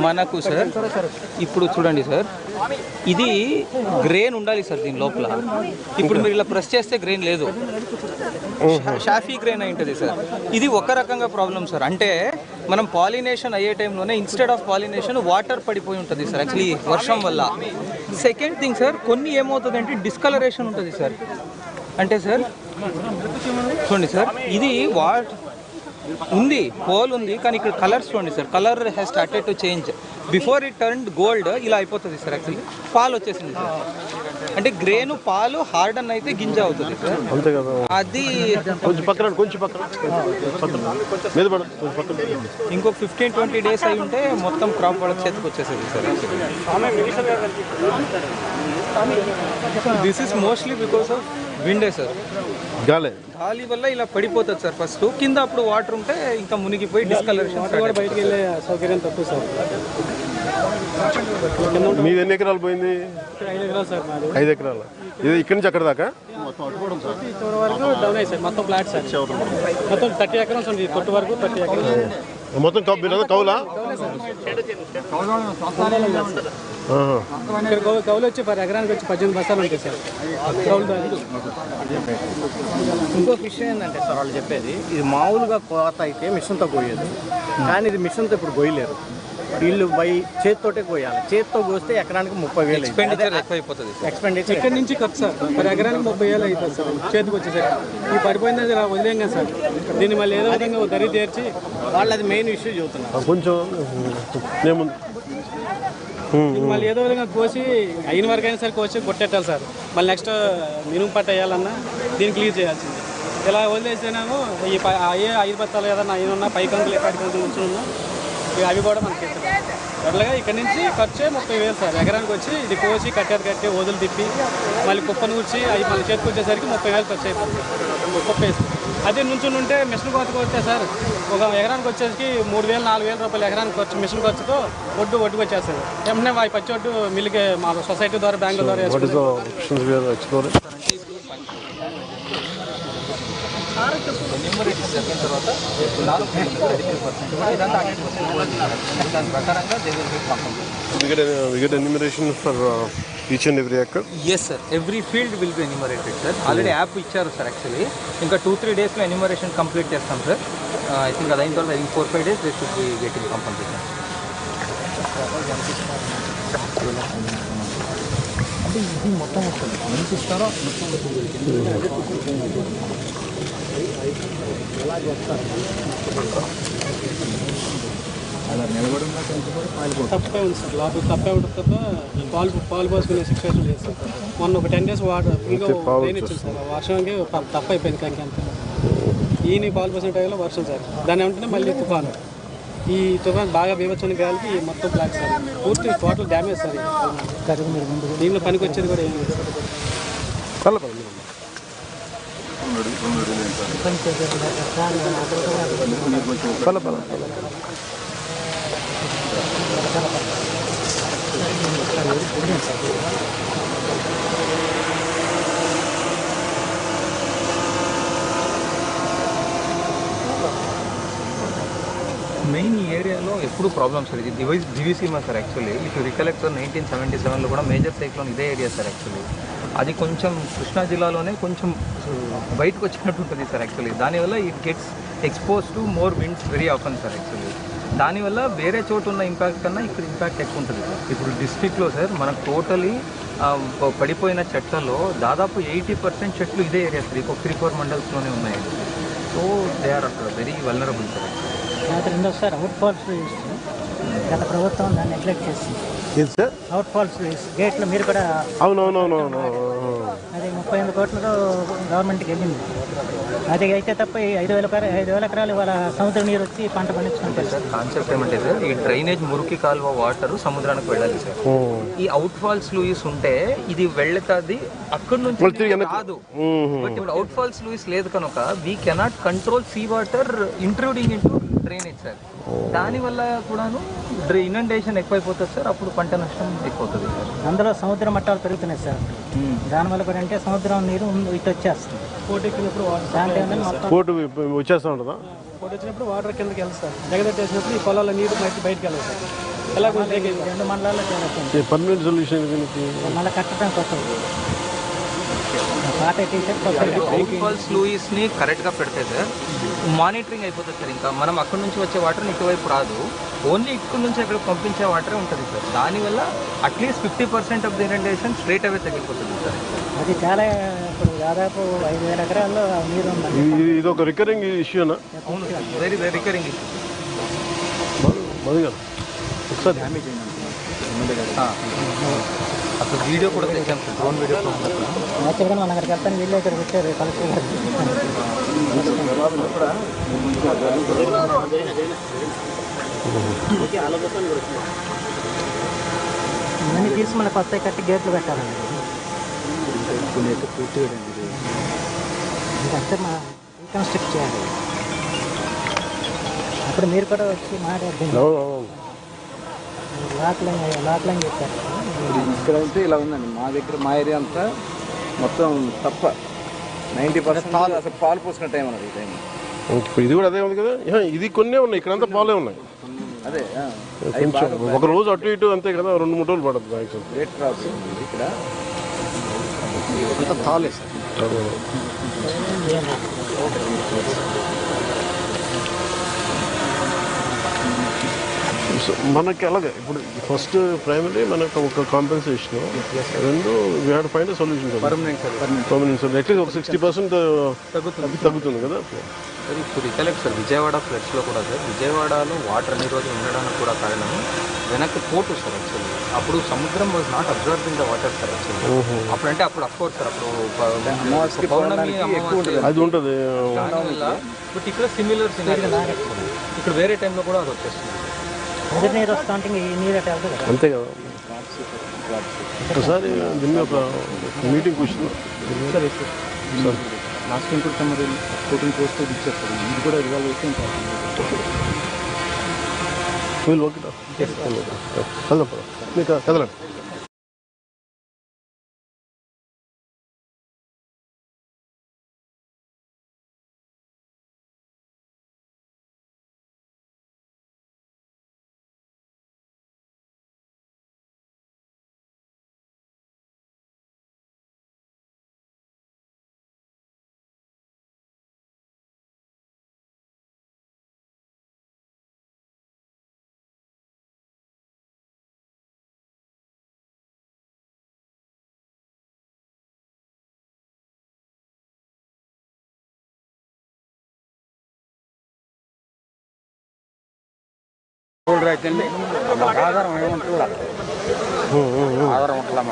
మనకు సార్ ఇప్పుడు చూడండి సార్, ఇది గ్రెయిన్ ఉండాలి సార్ దీని లోపల. ఇప్పుడు మీరు ఇలా ప్రెస్ చేస్తే గ్రెయిన్ లేదు, షాఫీ గ్రెయిన్ అయి ఉంటుంది సార్. ఇది ఒక రకంగా ప్రాబ్లం సార్. అంటే మనం పాలినేషన్ అయ్యే టైంలోనే ఇన్స్టెడ్ ఆఫ్ పాలినేషన్ వాటర్ పడిపోయి ఉంటుంది సార్ యాక్చువల్లీ వర్షం వల్ల. సెకండ్ థింగ్ సార్, కొన్ని ఏమవుతుంది అంటే డిస్కలరేషన్ ఉంటుంది సార్. అంటే సార్ చూడండి సార్, ఇది ఉంది హోల్ ఉంది, కానీ ఇక్కడ కలర్స్ చూడండి sir, colour has started to change. Before it turn gold ఇలా అయిపోతుంది సార్ యాక్చువల్లీ. పాలు వచ్చేసింది సార్. అంటే గ్రేను పాలు హార్డన్ అయితే గింజ అవుతుంది సార్. అది ఇంకొక 15-20 డేస్ అయి ఉంటే మొత్తం క్రాప్ వాళ్ళకి చేతికి వచ్చేసేది sir. This is mostly because of విండే సార్. గాలి వల్ల ఇలా పడిపోతుంది సార్. ఫస్ట్ కింద అప్పుడు వాటర్ ఉంటే ఇంకా మునిగిపోయి డిస్కలరేషన్ కూడా బయటకు వెళ్ళే సౌకర్యం తక్కువ సార్. మీది ఎన్ని ఎకరాలు పోయింది? 5 ఎకరాలు సార్. 5 ఎకరాలు. ఇది ఇక్కడి నుంచి అక్కడ దాకా ఇక్కడ వరకు డౌన్ అయ్యి సార్. మొత్తం ఫ్లాట్ సార్. మొత్తం 30 ఎకరాలు ఉంది కొట్టు వరకు. 30 ఎకరాలు మొత్తం కౌలా? కౌలు వచ్చి ఎకరానికి వచ్చి 18 బస్తాలు ఉంటాయి సార్ కౌలు. ఇంకొక విషయం ఏంటంటే సార్ వాళ్ళు చెప్పేది, ఇది మామూలుగా కోత అయితే మిషన్తో కోయేది, కానీ ఇది మిషన్తో ఇప్పుడు కోయలేరు. వీళ్ళు చేతితోటే కోయాలి. చేతితో కోస్తే ఎకరానికి 30,000 ఎక్స్పెండిచర్ ఎక్కువైపోతుంది. ఎక్స్పెండిచర్ ఇక్కడ నుంచి ఖర్చు సార్ ఎకరానికి 30,000 అవుతుంది సార్ చేతికి వచ్చేసరికి. ఈ పడిపోయింది వదిలేం కదా సార్. దీన్ని మళ్ళీ ఏదో విధంగా దరి తీర్చి వాళ్ళు అది మెయిన్ ఇష్యూ చెబుతున్నారు. కొంచెం మళ్ళీ ఏదో విధంగా కోసి అయిన వరకు అయినా సరే కోసి కొట్టేట్టాలి సార్. మళ్ళీ నెక్స్ట్ మినుము పట్ట వేయాలన్నా దీన్ని క్లియర్ చేయాల్సింది. ఇలా వదిలేసేనాము ఈ అయ్యే 5 బత్తాలు ఏదన్నా అయినా పై కంకులు 10 కంకులు ఉంచున్నా అవి కూడా మనకి అట్లాగా ఇక్కడ నుంచి ఖర్చే 30,000 సార్ ఎకరానికి వచ్చి. ఇది కోసి కట్టి వదులు తిప్పి మళ్ళీ కుప్పను కూర్చి అవి మళ్ళీ చేతికి వచ్చేసరికి 30,000 ఖర్చు అయిపోతుంది కుప్ప వేసి. అదే నుంచుని ఉంటే మిషన్ కోతకు వస్తే సార్ ఒక ఎకరానికి వచ్చేసరికి 3,000-4,000 రూపాయలు ఎకరానికి ఖర్చు మిషన్ ఖర్చుతో ఒడ్డుకు వచ్చేస్తుంది. ఏమన్నా అవి పచ్చి ఒడ్డు మిల్లుకి మా సొసైటీ ద్వారా బ్యాంకుల ద్వారా జరిగిన తర్వాత each and every acre? Yes sir, every field will be enumerated sir. Already app ఇచ్చారు సార్ యాక్చువల్లీ. ఇంకా 2-3 డేస్లో ఎన్యూమరేషన్ కంప్లీట్ చేస్తాం సార్. ఐ థింక్ అది అయిన తర్వాత 4-5 days they should be getting complete. అంటే ఇది మొత్తం వస్తుంది మంచి ఇస్తారో అలా నిలబడి తప్పే ఉంది సార్. లోపల తప్పే ఉంటుంది తప్ప పాలు పోసుకునే సిచ్యువేషన్ లేదు సార్. మొన్న ఒక 10 డేస్ వాటర్ ఫుల్గా రెయిన్ ఇచ్చింది సార్. వర్షంకి తప్ప అయిపోయింది. కంకంత ఈయన పాలు పోసిన టైంలో వర్షం సార్. దాని వెంటనే మళ్ళీ తుఫాను. ఈ తుఫాన్ బాగా బీభత్సమైన గాలికి మొత్తం బ్లాక్ సార్. పూర్తి టోటల్ డ్యామేజ్ సార్. దీనిలో పనికి వచ్చేది కూడా ఏం లేదు సార్. మెయిన్ ఈ ఏరియాలో ఎప్పుడు ప్రాబ్లమ్ సార్. ఇది Diviseema sir actually. If you recollect sir 1977లో కూడా మేజర్ సైక్లోన్ ఇదే ఏరియా సార్ యాక్చువల్లీ. అది కొంచెం కృష్ణా జిల్లాలోనే కొంచెం బయటకు వచ్చినట్టు ఉంటుంది సార్ యాక్చువల్లీ. దానివల్ల it gets expose to more winds very often sir actually. దానివల్ల వేరే చోటు ఉన్న ఇంపాక్ట్ కన్నా ఇక్కడ ఇంపాక్ట్ ఎక్కువ ఉంటుంది సార్. ఇప్పుడు డిస్ట్రిక్ట్లో సార్ మనకు టోటలీ పడిపోయిన చెట్లలో దాదాపు 80% చెట్లు ఇదే ఏరియా సార్. ఇంకొక 3-4 మండల్స్లోనే ఉన్నాయి. So they are very vulnerable sir. రెండోసారి అవుట్ ఫాల్స్ గత ప్రభుత్వం దాన్ని నెగ్లెక్ట్ చేసింది. అవుట్ ఫాల్స్ గేట్లు మీరు కూడా అవునవునవునవును అది 38 కోట్లతో గవర్నమెంట్కి వెళ్ళింది. అది అయితే తప్ప 5,000 ఎకరాలు వాళ్ళ సముద్ర నీరు వచ్చి పంట పండించుకుంటారు సార్. కాన్సెప్ట్ ఏమంటే సార్, ఈ డ్రైనేజ్ మురికి కాలువ వాటర్ సముద్రానికి వెళ్ళాలి సార్. ఈ అవుట్ ఫాల్స్ లూయిస్ ఉంటే ఇది వెళ్తుంది అక్కడి నుంచి కాదు. బట్ ఇప్పుడు అవుట్ ఫాల్స్ లూయిస్ లేదు కనుక we cannot control sea water intruding into drainage sir. దానివల్ల కూడాను ఇనండేషన్ ఎక్కువైపోతుంది సార్. అప్పుడు పంట నష్టం ఎక్కువవుతుంది సార్. అందులో సముద్ర మట్టాలు పెరుగుతున్నాయి సార్. దానివల్ల కూడా అంటే సముద్రం నీరు ఇటు వచ్చేస్తుంది. కోట్ ఎక్కినప్పుడు దాంట్లో ఏంటంటే మొత్తం కోర్టు వచ్చేస్తూ ఉంటుందా? కోట్ వచ్చినప్పుడు వాటర్ కిందకి వెళ్తారు. జగదట్టేసినప్పుడు ఈ పొలాల నీరు బయటకు వెళ్తారు. ఎలా రెండు మండలాల్లో చేరుతుంది. పర్మనెంట్ సొల్యూషన్ దీనికి మళ్ళీ కట్టడానికి వస్తుంది. పాత టీషర్ట్ కొత్తగా అవుట్ఫాల్స్ లూయిస్ని కరెక్ట్గా పెడితే సార్ మానిటరింగ్ అయిపోతుంది సార్. ఇంకా మనం అక్కడ నుంచి వచ్చే వాటర్ ఇటువైపు రాదు, ఓన్లీ ఇక్కడ నుంచి అక్కడ పంపించే వాటరే ఉంటుంది సార్. దానివల్ల at least 50% of the irritation straight away తగ్గిపోతుంది సార్. అది చాలా ఇప్పుడు దాదాపు 5,000 ఎకరాల్లో నీరు ఉందండి. ఇది ఒక రికరింగ్ ఇష్యూనా? అవును sir, very very recurring issue. Madiga ఒకసారి అసలు వీడియో కూడా తెచ్చాం సార్, డ్రోన్ వీడియో. యాక్చువల్గా మన అక్కడికి వెళ్తాను వీళ్ళు ఇక్కడ వచ్చారు కలెక్టర్ గారు. ఇవన్నీ తీసి మళ్ళీ కొత్త కట్టి గేట్లు పెట్టాలండి. ఇదంతా మా రీకన్స్ట్రక్ట్ చేయాలి. అప్పుడు మీరు కూడా వచ్చి మాట్లాడుతుంది. లాక్లైన్ చెప్పారు. ఇక్కడ అయితే ఇలా ఉందండి. మా దగ్గర మా ఏరియా అంతా మొత్తం తప్ప 90% అసలు పాలు పోసుకున్న టైం అన్నది ఈ టైం. ఇది కూడా అదే ఉంది కదా. ఇది కొన్నే ఉన్నాయి, ఇక్కడంతా పాలే ఉన్నాయి. అదే కొంచెం ఒక రోజు అటు ఇటు అంతే కదా, 2-3 రోజులు పడుతుంది యాక్చువల్. రేట్ క్రాప్స్ ఇక్కడ అంతా తాలే సార్. మనకి అలాగే ఇప్పుడు ఫస్ట్ ప్రైమరీ మనకు ఒక కాంపెన్సేషన్, రెండు we had find solution. Permanent solution at least ఒక 60% తగ్గుతుంది కదా. సార్ ఇప్పుడు రికలెక్ట్ సార్, విజయవాడ ఫ్లడ్స్లో కూడా సార్, విజయవాడలో వాటర్ అన్ని రోజులు ఉండడానికి కూడా కారణం వెనక్కి పోటు సార్. యాక్చువల్లీ అప్పుడు సముద్రం was not observing the water sir. Actually అప్పుడంటే అప్పుడు అఫ్కోర్స్ సార్, అప్పుడు పౌర్ణమి అది ఉంటుంది. బట్ ఇక్కడ సిమిలర్ సినారియో ఇక్కడ వేరే టైంలో కూడా అది వచ్చేస్తుంది. ఎదురు నీరు వస్తూ ఉంటే ఈ నీరు అట్లా వెళ్తుంది కదా. అంతే కదా. ఒకసారి దీన్ని ఒక మీటింగ్ కూర్చున్నాం సార్. లాస్ట్ టైం కూడా మరి కోటింగ్ పోస్ట్ ఇచ్చారు సార్. ఇది కూడా ఇవాళ అయితే వీళ్ళు ఓకే కదలం మీకు కదలండి. అయితే ఆధారం ఏముంటుందా? ఆధారం ఉంటుందా?